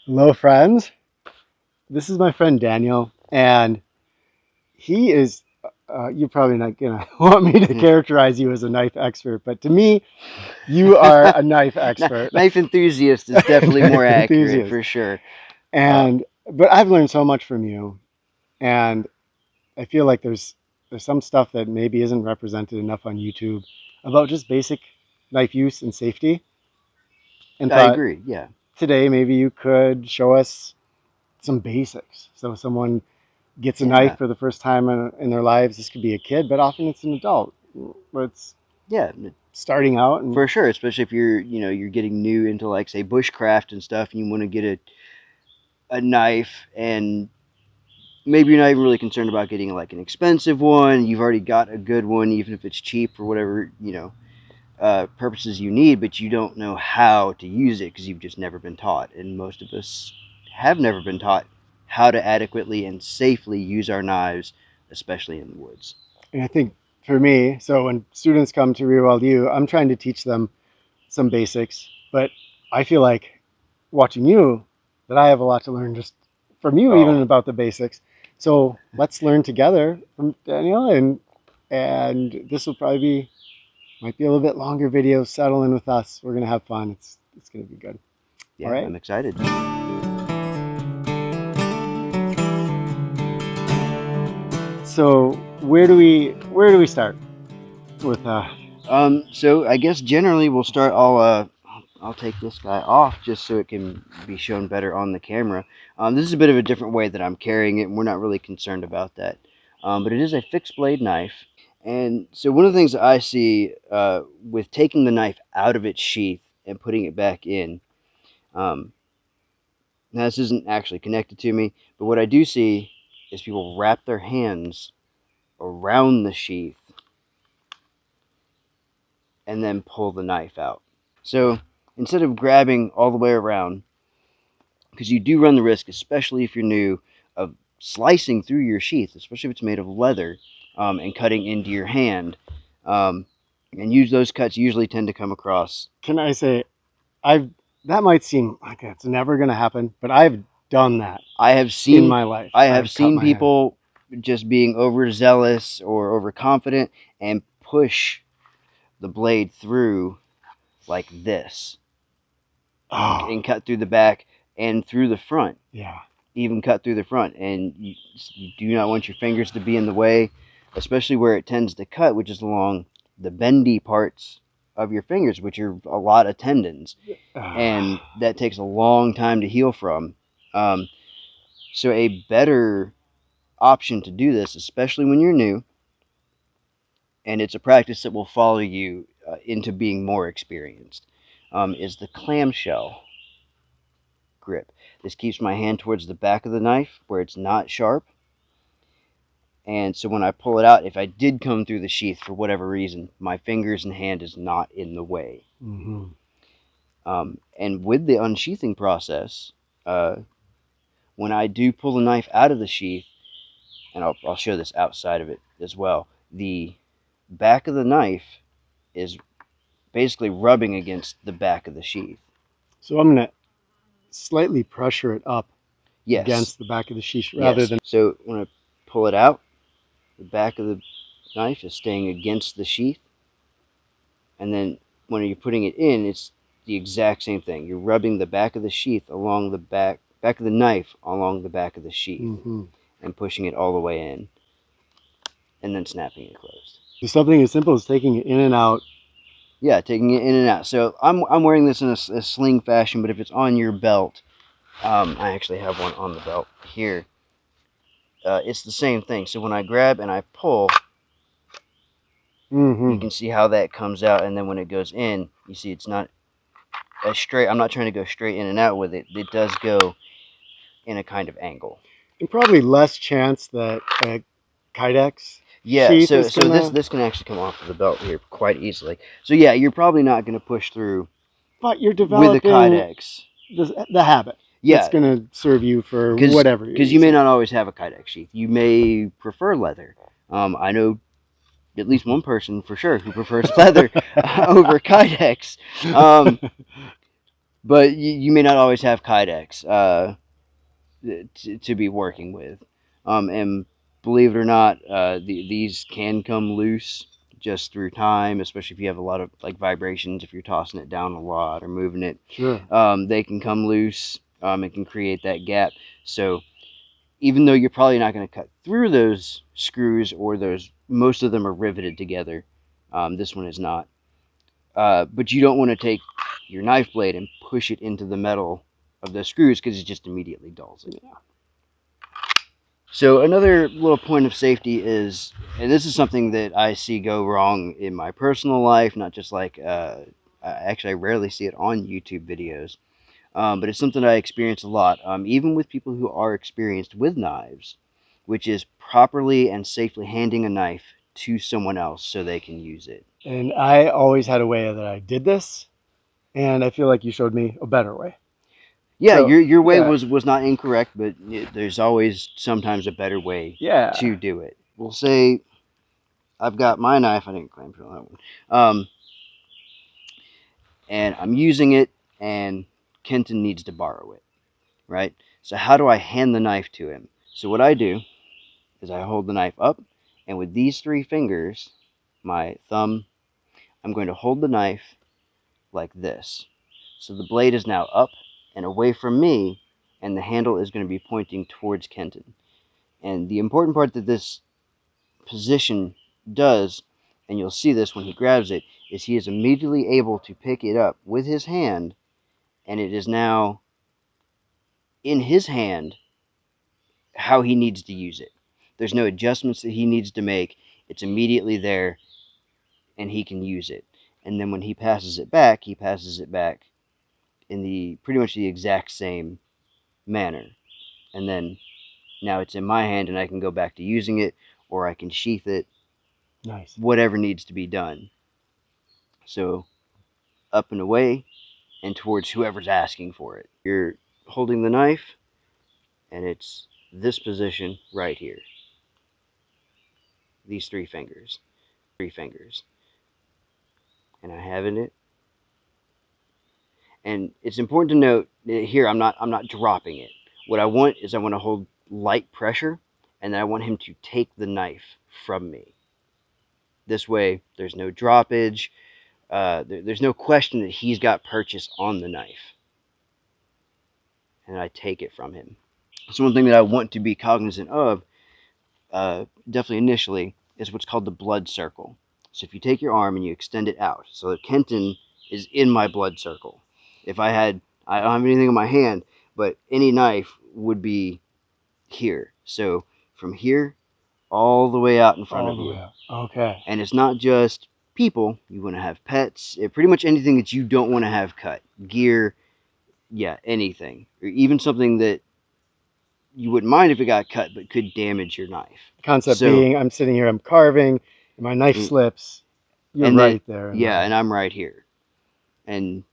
Hello, friends. This is my friend Daniel, and he is. You're probably not gonna want me to characterize you as a knife expert, but to me, you are a knife expert, Knife enthusiast is definitely more knife accurate enthusiast. for sure. Uh, And but I've learned so much from you, and I feel like there's some stuff that maybe isn't represented enough on YouTube about just basic knife use and safety. And I thought agree. Yeah, today maybe you could show us some basics, so someone gets a knife yeah, for the first time in their lives. This could be a kid, but often it's an adult. It's yeah, starting out, and for sure. Especially if you're getting new into like say bushcraft and stuff, and you want to get a knife, and maybe you're not even really concerned about getting like an expensive one. You've already got a good one, even if it's cheap for whatever purposes you need, but you don't know how to use it because you've just never been taught. And most of us have never been taught how to adequately and safely use our knives, especially in the woods. I think for me, so when students come to ReWild U, I'm trying to teach them some basics, but I feel like watching you that I have a lot to learn just from you, even Oh, about the basics. So let's learn together from Daniel, and this will probably be might be a little bit longer video. Settle in with us. We're gonna have fun. It's gonna be good. All yeah, right. I'm excited. So where do we start with So I guess generally we'll start. I'll take this guy off just so it can be shown better on the camera. This is a bit of a different way that I'm carrying it, and we're not really concerned about that. But it is a fixed blade knife. And so one of the things that I see with taking the knife out of its sheath and putting it back in, um, now this isn't actually connected to me, but what I do see is people wrap their hands around the sheath and then pull the knife out. So instead of grabbing all the way around, because you do run the risk, especially if you're new, of slicing through your sheath, especially if it's made of leather, and cutting into your hand. Um, and use those cuts usually tend to come across. can I say I've that might seem like it's never gonna happen, but I've done that I have in seen my life. I have I've cut seen my hand. people just being overzealous or overconfident and push the blade through like this Oh, and cut through the back and through the front, yeah. even cut through the front. And you do not want your fingers to be in the way, especially where it tends to cut, which is along the bendy parts of your fingers, which are a lot of tendons. And that takes a long time to heal from. Um, so, a better option to do this, especially when you're new, and it's a practice that will follow you into being more experienced, is the clamshell grip. This keeps my hand towards the back of the knife where it's not sharp. And so when I pull it out, if I did come through the sheath for whatever reason, my fingers and hand is not in the way. Mm-hmm. And with the unsheathing process, uh, when I do pull the knife out of the sheath, and I'll show this outside of it as well, the back of the knife is basically rubbing against the back of the sheath. So I'm gonna slightly pressure it up Yes, against the back of the sheath rather yes. than. So when I pull it out, the back of the knife is staying against the sheath, and then when you're putting it in, it's the exact same thing. You're rubbing the back of the sheath along the back of the knife along the back of the sheath Mm-hmm. and pushing it all the way in, and then snapping it closed. So something as simple as taking it in and out. Yeah, taking it in and out. So I'm wearing this in a sling fashion, but if it's on your belt, I actually have one on the belt here. It's the same thing. So when I grab and I pull, you Mm-hmm. can see how that comes out, and then when it goes in, you see it's not as straight. I'm not trying to go straight in and out with it. It does go in a kind of angle. And probably less chance that a kydex Yeah, sheath so is so this gonna. this can actually come off of the belt here quite easily. So yeah, you're probably not going to push through But you're with a developing kydex. the habit that's Yeah, gonna serve you for because whatever you're you may using. not always have a kydex sheath. You may prefer leather. I know at least one person for sure who prefers leather over kydex. Um, But you may not always have kydex to be working with. And believe it or not, these can come loose just through time, especially if you have a lot of like vibrations. If you're tossing it down a lot or moving it, Sure. they can come loose. It can create that gap. So even though you're probably not going to cut through those screws or those, most of them are riveted together. This one is not. But you don't want to take your knife blade and push it into the metal of the screws because it just immediately dulls it. Yeah. So another little point of safety is, and this is something that I see go wrong in my personal life, not just like, actually I rarely see it on YouTube videos, but it's something I experience a lot, even with people who are experienced with knives, which is properly and safely handing a knife to someone else so they can use it. And I always had a way that I did this, and I feel like you showed me a better way. Yeah, So, your way yeah. was not incorrect, but there's always sometimes a better way Yeah. to do it. We'll say I've got my knife. I didn't claim for that one. And I'm using it, and Kenton needs to borrow it, right? So how do I hand the knife to him? So what I do is I hold the knife up, and with these three fingers, my thumb, I'm going to hold the knife like this. So the blade is now up and away from me, and the handle is going to be pointing towards Kenton. And the important part that this position does, and you'll see this when he grabs it, is he is immediately able to pick it up with his hand, and it is now in his hand how he needs to use it. There's no adjustments that he needs to make. It's immediately there, and he can use it. And then when he passes it back in the pretty much the exact same manner. And then now it's in my hand, and I can go back to using it, or I can sheath it, Nice. whatever needs to be done. So up and away, and towards whoever's asking for it. You're holding the knife, and it's this position right here. These three fingers. And I have it. And it's important to note that here I'm not dropping it. What I want is I want to hold light pressure, and then I want him to take the knife from me. This way, there's no droppage. There's no question that he's got purchase on the knife, and I take it from him. So one thing that I want to be cognizant of, definitely initially, is what's called the blood circle. So if you take your arm and you extend it out, so that Kenton is in my blood circle. If I don't have anything in my hand, but any knife would be here. So from here all the way out in front All of the you. way up. Okay. And it's not just people. You want to have pets, pretty much anything that you don't want to have cut. Gear, yeah, anything. Or even something that you wouldn't mind if it got cut, but could damage your knife. The concept So, being, I'm sitting here, I'm carving, and my knife and slips. You're then, right there. yeah, and I'm right here. And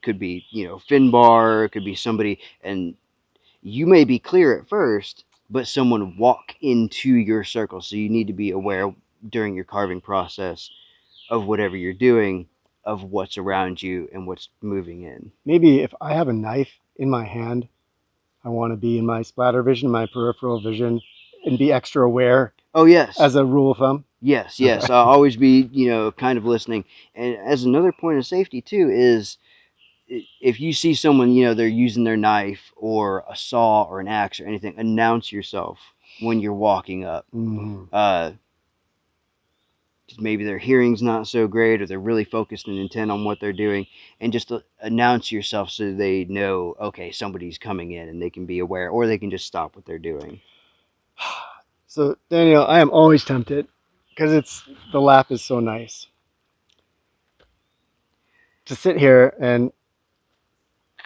could be, Finbar, could be somebody, and you may be clear at first, but someone walk into your circle. So you need to be aware during your carving process of whatever you're doing, of what's around you and what's moving in. Maybe if I have a knife in my hand, I want to be in my splatter vision, my peripheral vision, and be extra aware. Oh, yes. As a rule of thumb. Yes. Okay. I'll always be, kind of listening. And as another point of safety, too, is if you see someone, they're using their knife or a saw or an axe or anything, announce yourself when you're walking up. Mm-hmm. Maybe their hearing's not so great, or they're really focused and intent on what they're doing, and just announce yourself so they know, okay, somebody's coming in, and they can be aware, or they can just stop what they're doing. So, Daniel, I am always tempted because the lap is so nice to sit here and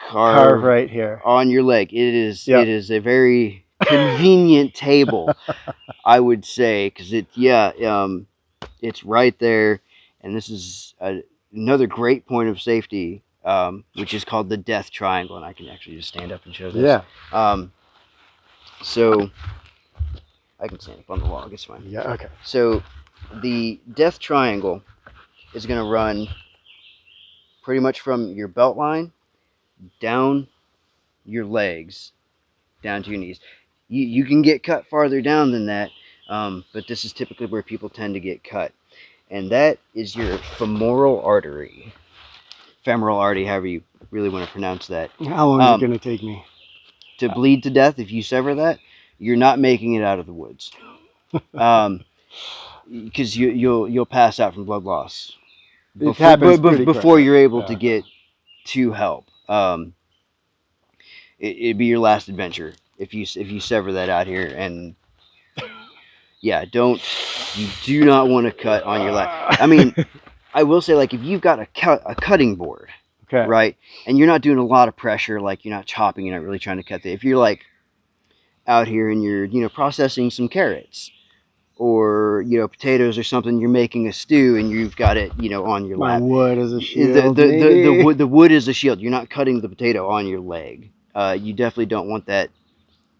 carve right here on your leg. It Yep. is a very convenient table, I would say, because it's right there, and this is another great point of safety, which is called the death triangle, and I can actually just stand up and show this. Yeah. So I can stand up on the log, it's fine. Yeah. Okay. So the death triangle is going to run pretty much from your belt line down your legs, down to your knees. You can get cut farther down than that, but this is typically where people tend to get cut. And that is your femoral artery. Femoral artery, however you really want to pronounce that. How long is it going to take me? To bleed to death, if you sever that, you're not making it out of the woods. Because you'll pass out from blood loss It happens pretty quick. before you're able Yeah. to get to help. It'd be your last adventure if you sever that out here. And yeah, you do not want to cut on your last. I mean, I will say, like, if you've got a cutting board, okay. right, and you're not doing a lot of pressure, like you're not chopping, you're not really trying to cut if you're like out here and you're processing some carrots or potatoes or something, you're making a stew and you've got it on your My lap. wood is a shield. The wood is a shield. You're not cutting the potato on your leg. You definitely don't want that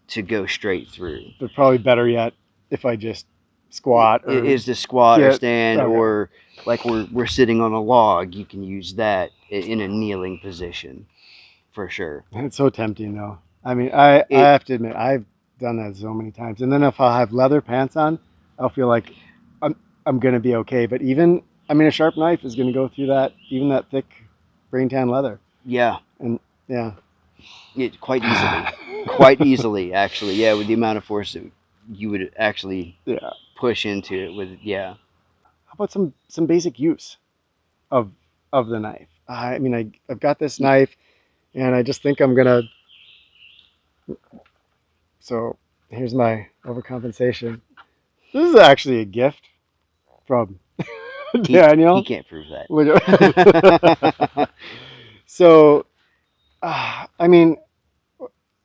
to go straight through. But probably better yet if I just squat or is to squat or stand, or like we're sitting on a log. You can use that in a kneeling position for sure. It's so tempting though. I mean, I have to admit I've done that so many times. And then if I have leather pants on, I'll feel like I'm gonna be okay. But even a sharp knife is gonna go through that, even that thick brain tan leather. Yeah. And yeah. Quite easily. Quite easily, actually. Yeah, with the amount of force that you would actually push into it with. Yeah. How about some basic use of the knife? I mean, I've got this knife, and I just think I'm gonna. So here's my overcompensation. This is actually a gift from Daniel. He can't prove that. So, I mean,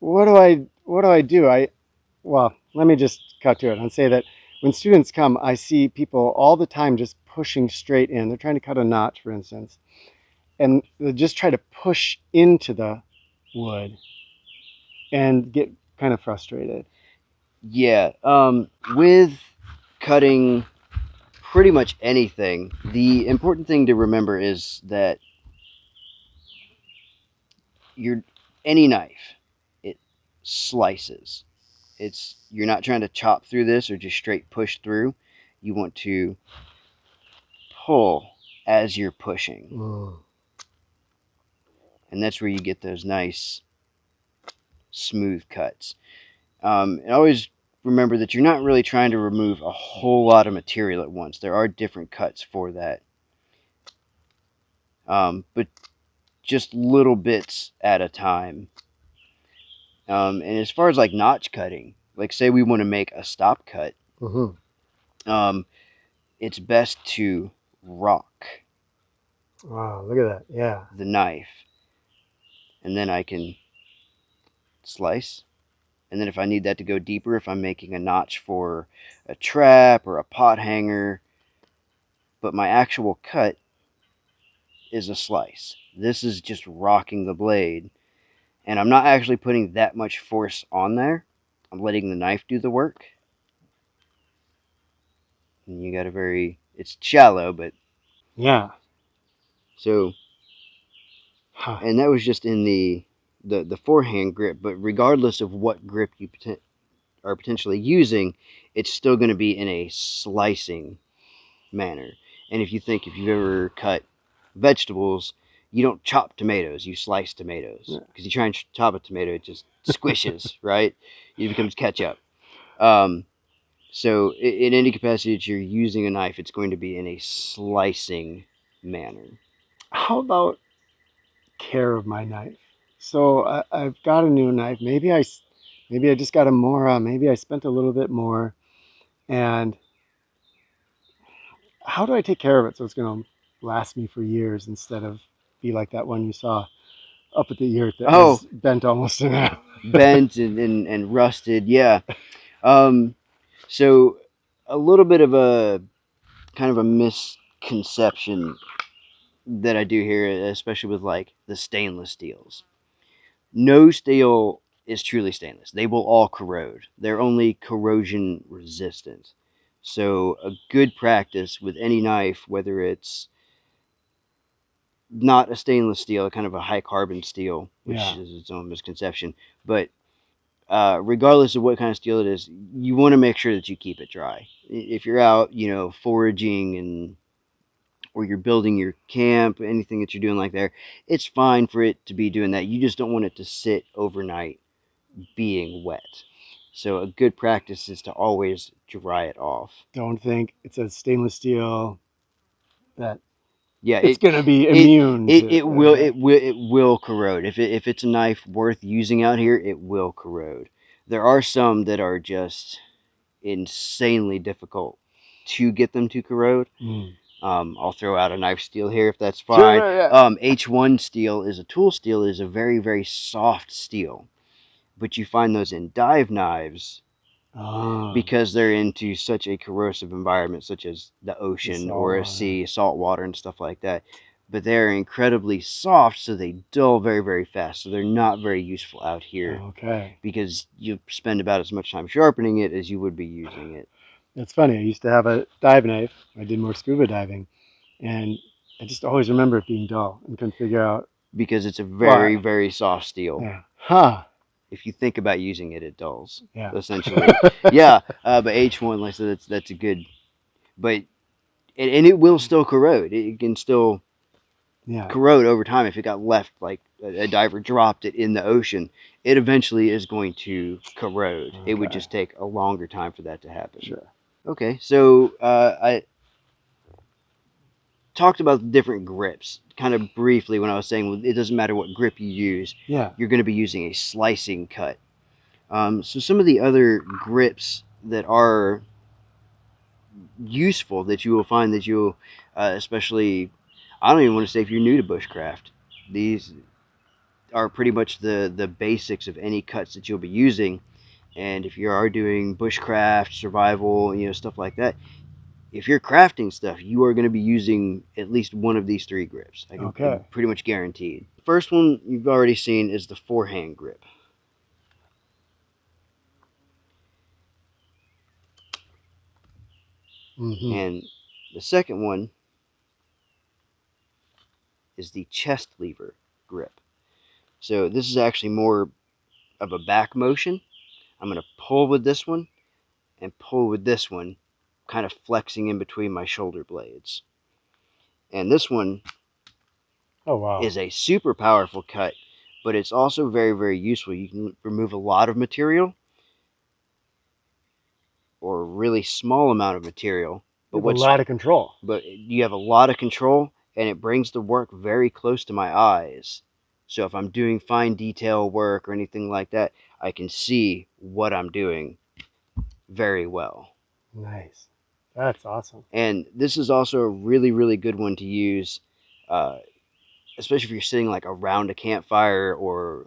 what do I do? Well, let me just cut to it and say that when students come, I see people all the time just pushing straight in. They're trying to cut a notch, for instance, and they just try to push into the wood and get kind of frustrated. Yeah. With cutting pretty much anything, the important thing to remember is that any knife, it slices. You're not trying to chop through this or just straight push through. You want to pull as you're pushing. And that's where you get those nice smooth cuts. And always remember that you're not really trying to remove a whole lot of material at once. There are different cuts for that. But just little bits at a time. And as far as like notch cutting, like say we want to make a stop cut, it's best to rock. Wow, look at that. Yeah. The knife. And then I can slice. And then if I need that to go deeper, if I'm making a notch for a trap or a pot hanger, but my actual cut is a slice. This is just rocking the blade. And I'm not actually putting that much force on there. I'm letting the knife do the work. And you got it's shallow, but. Yeah. So, and that was just in the forehand grip, but regardless of what grip you are potentially using, it's still going to be in a slicing manner. And if you've ever cut vegetables, you don't chop tomatoes, you slice tomatoes. Because you try and chop a tomato, it just squishes, right? It becomes ketchup. So in any capacity that you're using a knife, it's going to be in a slicing manner. How about care of my knife? So I've got a new knife. Maybe I just got a more. Maybe I spent a little bit more. And how do I take care of it so it's going to last me for years instead of be like that one you saw up at the ear that was bent almost in half? Bent and rusted, yeah. So a little bit of a kind of a misconception that I do here, especially with like the stainless steels. No steel is truly stainless. They will all corrode. They're only corrosion resistant. So a good practice with any knife, whether it's not a stainless steel, kind of a high carbon steel, which Yeah. is its own misconception. But regardless of what kind of steel it is, you want to make sure that you keep it dry. If you're out, foraging and or you're building your camp, anything that you're doing like there, it's fine for it to be doing that. You just don't want it to sit overnight being wet. So a good practice is to always dry it off. Don't think it's a stainless steel that Yeah, it's going to be it immune it, to. it will it will corrode. If it's a knife worth using out here, it will corrode. There are some that are just insanely difficult to get them to corrode. Mm. I'll throw out a knife steel here if that's Sure, fine. yeah. H1 steel is a tool steel, is a very, very soft steel. But you find those in dive knives Oh, because they're into such a corrosive environment, such as the the ocean salt or a water. sea, salt water, and stuff like that. But they're incredibly soft, so they dull very, very fast. So they're not very useful out here Okay. because you spend about as much time sharpening it as you would be using it. It's funny. I used to have a dive knife. I did more scuba diving, and I just always remember it being dull and couldn't figure out Because it's a very, why. very soft steel. Yeah. Huh. If you think about using it, it dulls Yeah. essentially. Yeah, but H1, like I said, that's a good. But and it will still corrode. It can still Yeah. corrode over time if it got left like a diver dropped it in the ocean. It eventually is going to corrode. It would Okay. just take a longer time for that to happen. Sure. Okay, so I talked about the different grips kind of briefly when I was saying, well, it doesn't matter what grip you use, Yeah. you're going to be using a slicing cut. So some of the other grips that are useful that you will find that you'll, especially, I don't even want to say if you're new to bushcraft, these are pretty much the basics of any cuts that you'll be using. And if you are doing bushcraft, survival, stuff like that, if you're crafting stuff, you are going to be using at least one of these three grips. I can Okay. pretty much guaranteed. The first one you've already seen is the forehand grip, Mm-hmm. and the second one is the chest lever grip. So this is actually more of a back motion. I'm going to pull with this one and pull with this one, kind of flexing in between my shoulder blades. And this one Oh wow. is a super powerful cut, but it's also very, very useful. You can remove a lot of material or a really small amount of material, You but have a lot of control. you have a lot of control, and it brings the work very close to my eyes. So if I'm doing fine detail work or anything like that, I can see what I'm doing very well. Nice. That's awesome. And this is also a really, really good one to use, uh, especially if you're sitting like around a campfire or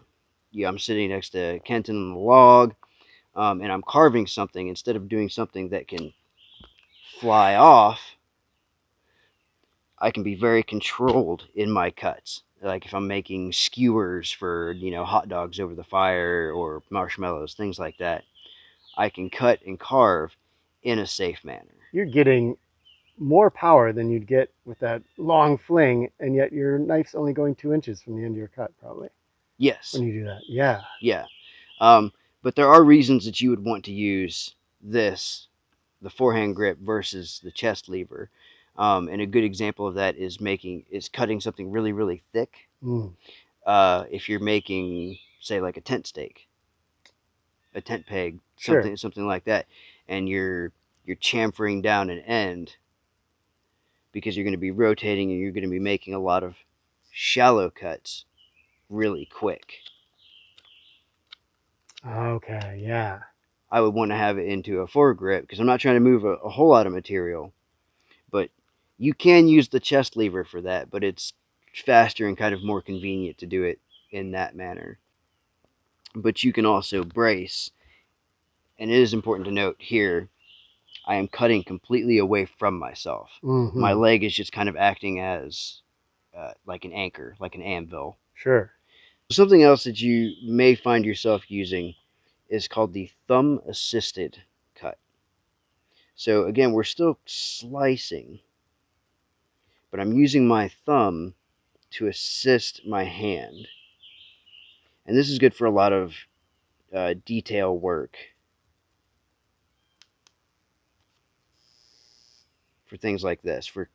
yeah, I'm sitting next to Kenton on the log, and I'm carving something instead of doing something that can fly off. I can be very controlled in my cuts. Like if I'm making skewers for hot dogs over the fire or marshmallows, things like that, I can cut and carve in a safe manner. You're getting more power than you'd get with that long fling, and yet your knife's only going 2 inches from the end of your cut, probably, when Yes, you do that. Yeah. yeah, but there are reasons that you would want to use this, the forehand grip versus the chest lever. And a good example of that is cutting something really, really thick. Mm. If you're making, say, like a tent stake, a tent peg, Sure. something like that, and you're chamfering down an end because you're going to be rotating and you're going to be making a lot of shallow cuts really quick. Okay. Yeah. I would want to have it into a foregrip because I'm not trying to move a whole lot of material, but you can use the chest lever for that, but it's faster and kind of more convenient to do it in that manner. But you can also brace, and it is important to note here I am cutting completely away from myself. My Mm-hmm. leg is just kind of acting as like an anchor, like an anvil. Sure. Something else that you may find yourself using is called the thumb assisted cut. So again, we're still slicing, but I'm using my thumb to assist my hand. And this is good for a lot of detail work. For things like this, for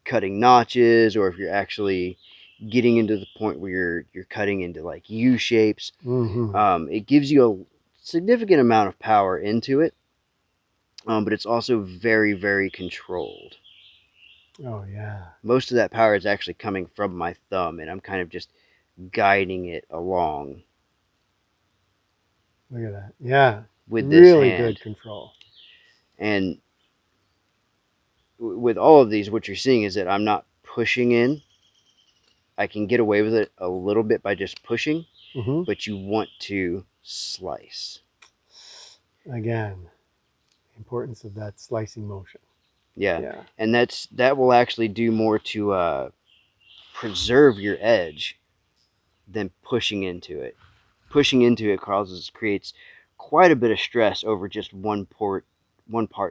cutting notches, or if you're actually getting into the point where you're cutting into like U shapes. It gives you a significant amount of power into it, but it's also very, very controlled. Oh, yeah. Most of that power is actually coming from my thumb, and I'm kind of just guiding it along. Look at that. Yeah. With this Really hand. good control. And with all of these, what you're seeing is that I'm not pushing in. I can get away with it a little bit by just pushing, but you want to slice. Again, the importance of that slicing motion. Yeah. And that will actually do more to preserve your edge than pushing into it. Pushing into it creates quite a bit of stress over just one part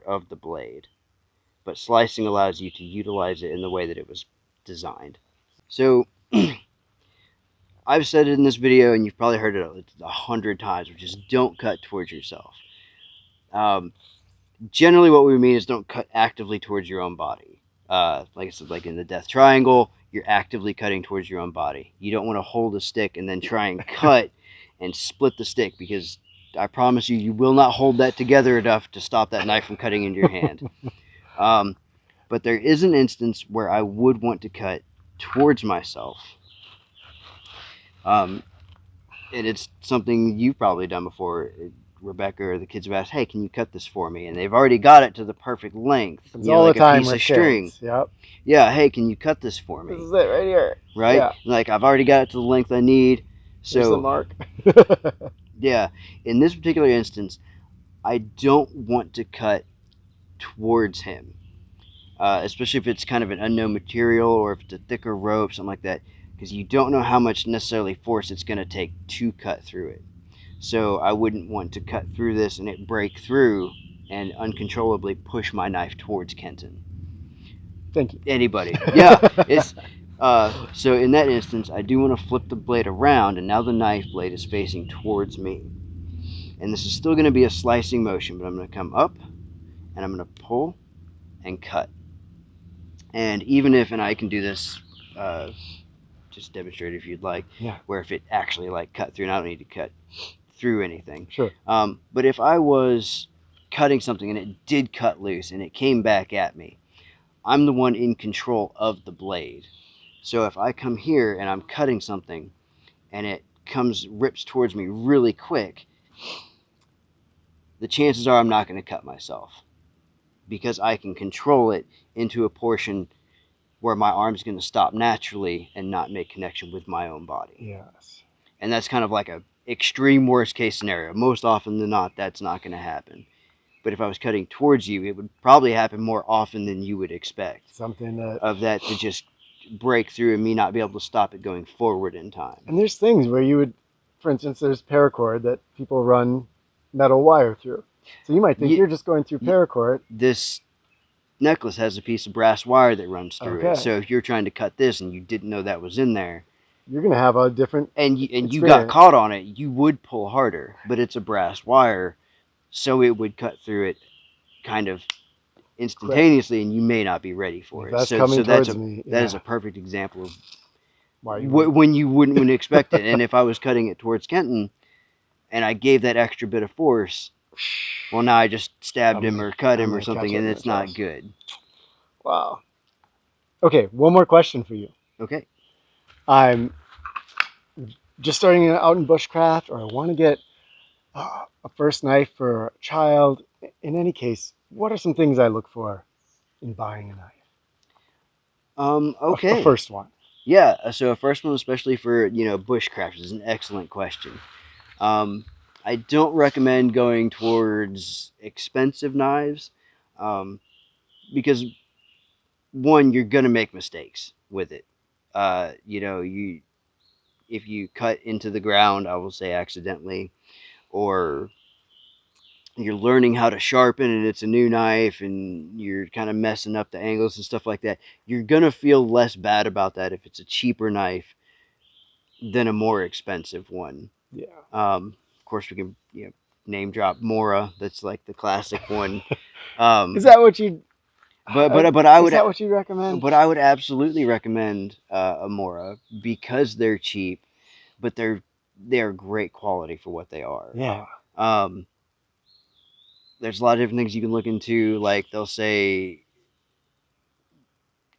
of the blade. But slicing allows you to utilize it in the way that it was designed. So I've said it in this video, and you've probably heard it 100 times, which is don't cut towards yourself. Generally, what we mean is don't cut actively towards your own body. Like I said, like in the death triangle, you're actively cutting towards your own body. You don't want to hold a stick and then try and cut and split the stick, because I promise you, you will not hold that together enough to stop that knife from cutting into your hand. But there is an instance where I would want to cut towards myself. And it's something you've probably done before. Rebecca or the kids have asked, "Hey, can you cut this for me?" And they've already got it to the perfect length. It's all like the time a piece with of string. kids. Yep. Yeah, hey, can you cut this for me? This is it right here. Right? Yeah. Like, I've already got it to the length I need. So, there's the mark. Yeah. In this particular instance, I don't want to cut towards him. Especially if it's kind of an unknown material, or if it's a thicker rope, something like that. Because you don't know how much necessarily force it's going to take to cut through it. So I wouldn't want to cut through this and it break through and uncontrollably push my knife towards Kenton. Thank you. Anybody. Yeah. It's so in that instance, I do want to flip the blade around, and now the knife blade is facing towards me. And this is still going to be a slicing motion, but I'm going to come up and I'm going to pull and cut. And even if, and I can do this, just demonstrate if you'd like, where if it actually like cut through, and I don't need to cut through anything. Sure. But if I was cutting something and it did cut loose and it came back at me, I'm the one in control of the blade. So if I come here and I'm cutting something and it rips towards me really quick, the chances are I'm not going to cut myself, because I can control it into a portion where my arm's going to stop naturally and not make connection with my own body. Yes. And that's kind of like a extreme worst case scenario. Most often than not, that's not going to happen. But if I was cutting towards you, it would probably happen more often than you would expect. Something that of that to just break through and me not be able to stop it going forward in time. And there's things where you would, for instance, there's paracord that people run metal wire through. So you might think you're just going through paracord. This necklace has a piece of brass wire that runs through it. So if you're trying to cut this and you didn't know that was in there, you're going to have a different you got caught on it, you would pull harder. But it's a brass wire, so it would cut through it kind of instantaneously, and you may not be ready for it. That's coming towards me. That is a perfect example of why when you wouldn't expect it. And if I was cutting it towards Kenton and I gave that extra bit of force, well, now I just stabbed him or cut him or something, and it's not good. Wow. Okay, one more question for you. Okay. I'm just starting out in bushcraft, or I want to get a first knife for a child. In any case, what are some things I look for in buying a knife? Okay. A first one. Yeah, so a first one, especially for, bushcraft, is an excellent question. I don't recommend going towards expensive knives, because one, you're gonna make mistakes with it. If you cut into the ground, I will say accidentally, or you're learning how to sharpen and it's a new knife and you're kind of messing up the angles and stuff like that, you're going to feel less bad about that if it's a cheaper knife than a more expensive one. Yeah. Of course, we can name drop Mora. That's like the classic one. Is that what you? But I Is would that what you recommend? but I would absolutely recommend a Mora because they're cheap, but they're great quality for what they are. Yeah. Um, there's a lot of different things you can look into. Like they'll say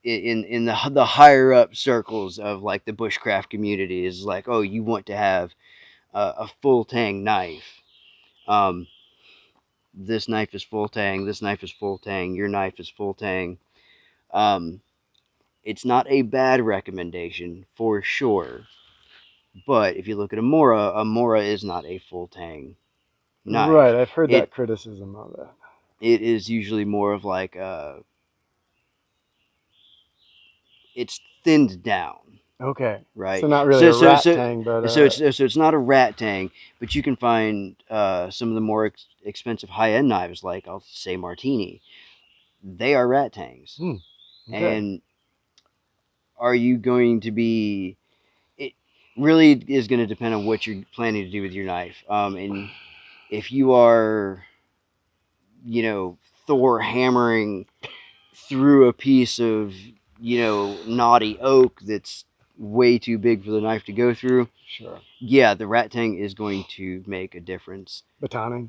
in the higher up circles of like the bushcraft community is like, oh, you want to have a full tang knife. Um, this knife is full tang. This knife is full tang. Your knife is full tang. Um, it's not a bad recommendation for sure. But if you look at a Mora is not a full tang Right. knife. I've heard It that criticism of that. it is usually more of like it's thinned down, Okay. So right? not really So a so rat so tang, but it's not a rat tang, but you can find some of the more expensive high end knives, like I'll say Martini. They are rat tangs, okay. and are you going to be? It really is going to depend on what you're planning to do with your knife. And if you are, you know, Thor hammering through a piece of, knotty oak that's way too big for the knife to go through, Sure. yeah, the rat tang is going to make a difference Batoning.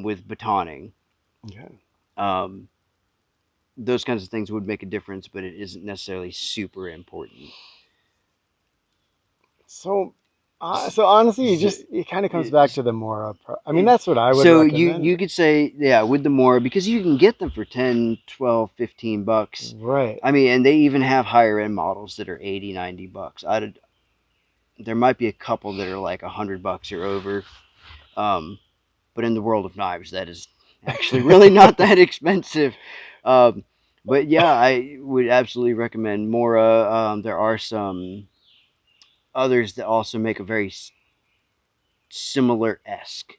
with batoning. Okay. Um, those kinds of things would make a difference, but it isn't necessarily super important. So, so honestly, So, it kind of comes back to the Mora. I mean, it, that's what I would so recommend. you could say, yeah, with the Mora, because you can get them for 10, 12, 15 bucks. Right. I mean, and they even have higher end models that are 80, 90 bucks. There might be a couple that are like 100 bucks or over. Um, but in the world of knives, that is actually really not that expensive. Um, but yeah, I would absolutely recommend Mora. There are some others that also make a very similar esque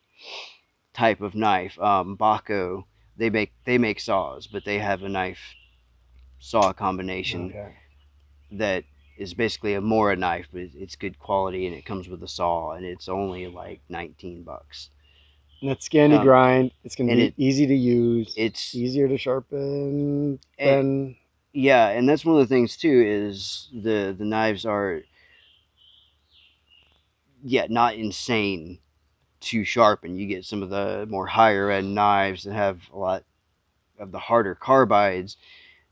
type of knife. Baco, they make saws, but they have a knife saw combination Okay. that is basically a Mora knife, but it's good quality and it comes with a saw, and it's only like 19 bucks. And it's scandy Um, grind. It's going to and be easy to use, it's easier to sharpen and than. yeah, and that's one of the things too is the knives are not insane to sharpen. You get some of the more higher end knives that have a lot of the harder carbides.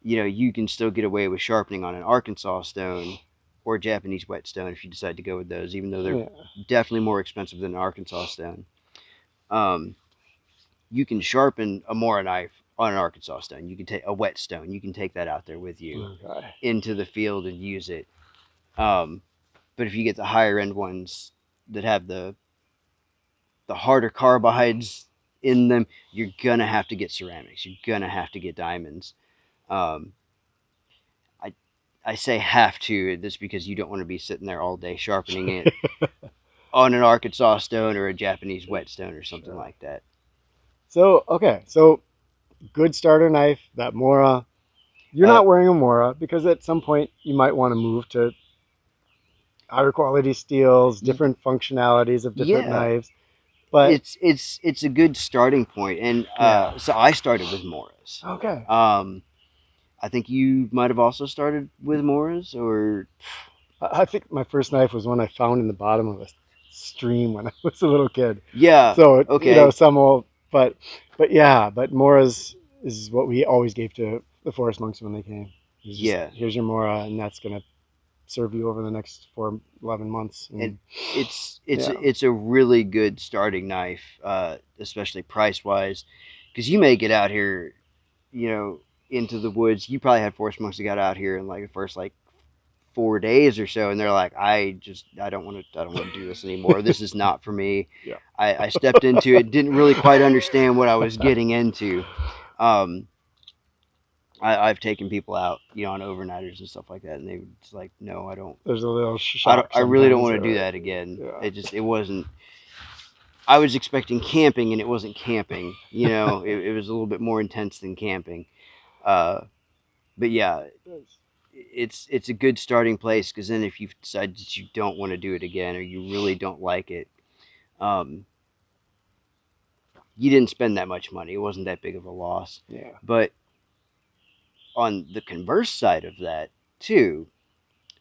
You can still get away with sharpening on an Arkansas stone or Japanese whetstone if you decide to go with those, even though they're Yeah. definitely more expensive than an Arkansas stone. Um, you can sharpen a Mora knife on an Arkansas stone. You can take a whetstone. You can take that out there with you Okay. into the field and use it. Um, but if you get the higher end ones that have the harder carbides in them, you're gonna have to get ceramics. You're gonna have to get diamonds. Um, I I say have to just because you don't want to be sitting there all day sharpening it on an Arkansas stone or a Japanese whetstone or something Sure. like that. So okay. So good starter knife. That Mora. You're Uh, not wearing a Mora because at some point you might want to move to higher quality steels, different functionalities of different yeah, knives. But it's a good starting point, and yeah. so I started with Moras. Okay. Um, I think you might have also started with Moras, or I think my first knife was one I found in the bottom of a stream when I was a little kid. yeah, So okay, some old, but yeah, but Mora's is what we always gave to the forest monks when they came. It's just yeah, here's your Mora, and that's gonna serve you over the next 11 months. and And it's yeah, it's a really good starting knife, especially price wise, because you may get out here, you know, into the woods. You probably had forest monks that got out here in like the first like 4 days or so, and they're like, I don't want to do this anymore. This is not for me. yeah. I stepped into it, didn't really quite understand what I was getting into. Um, I've taken people out, on overnighters and stuff like that, and they were just like, no, I don't. There's a little I don't. shock I really don't sometimes. want to do that again. Yeah. It wasn't. I was expecting camping, and it wasn't camping. You know, it was a little bit more intense than camping. Uh, but yeah, it's a good starting place, because then if you decide that you don't want to do it again, or you really don't like it, um, you didn't spend that much money. It wasn't that big of a loss. Yeah. But on the converse side of that too,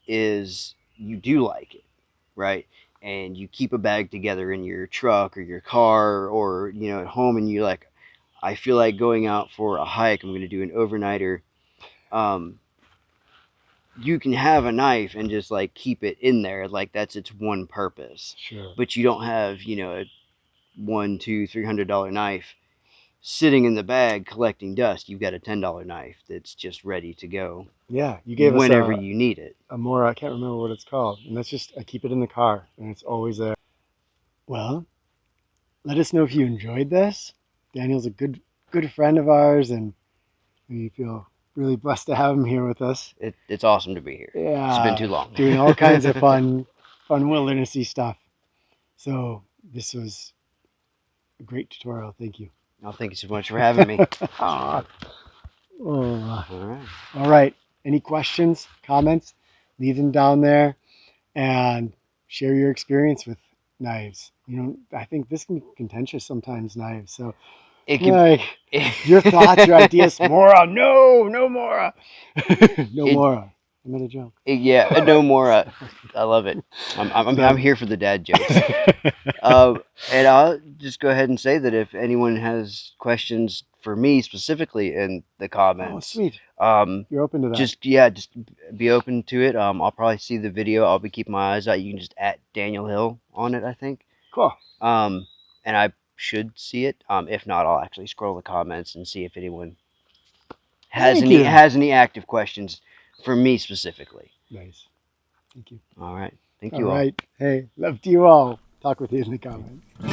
is you do like it, right? And you keep a bag together in your truck or your car, or at home, and you're like, I feel like going out for a hike. I'm going to do an overnighter. Um, you can have a knife and just like keep it in there, like that's its one purpose. Sure. But you don't have a $100, $200, $300 knife sitting in the bag collecting dust. You've got a $10 knife that's just ready to go Yeah, you gave us whenever you need it. a more, I can't remember what it's called, and that's just, I keep it in the car, and it's always there. Well, let us know if you enjoyed this. Daniel's a good friend of ours, and we feel really blessed to have him here with us. It's awesome to be here. It's been too Yeah, long. doing all kinds of fun wildernessy stuff. So this was a great tutorial. Thank you. Oh, thank you so much for having me. Oh. All right. All right. Any questions, comments? Leave them down there and share your experience with knives. I think this can be contentious sometimes, knives. So, It could. like, your thoughts, your ideas. Mora, no Mora. No It, Mora. I made a joke. yeah, no more. I love it. I'm here for the dad jokes. And I'll just go ahead and say that if anyone has questions for me specifically in the Oh, comments, sweet. um, You're open to that. just be open to it. I'll probably see the video. I'll be keeping my eyes out. You can just at Daniel Hill on it, I think. Cool. And I should see it. If not, I'll actually scroll the comments and see if anyone Thank you. has any active questions for me specifically. Nice. Thank you. All right. Thank All you all. right. Hey, love to you all. Talk with you in the comments.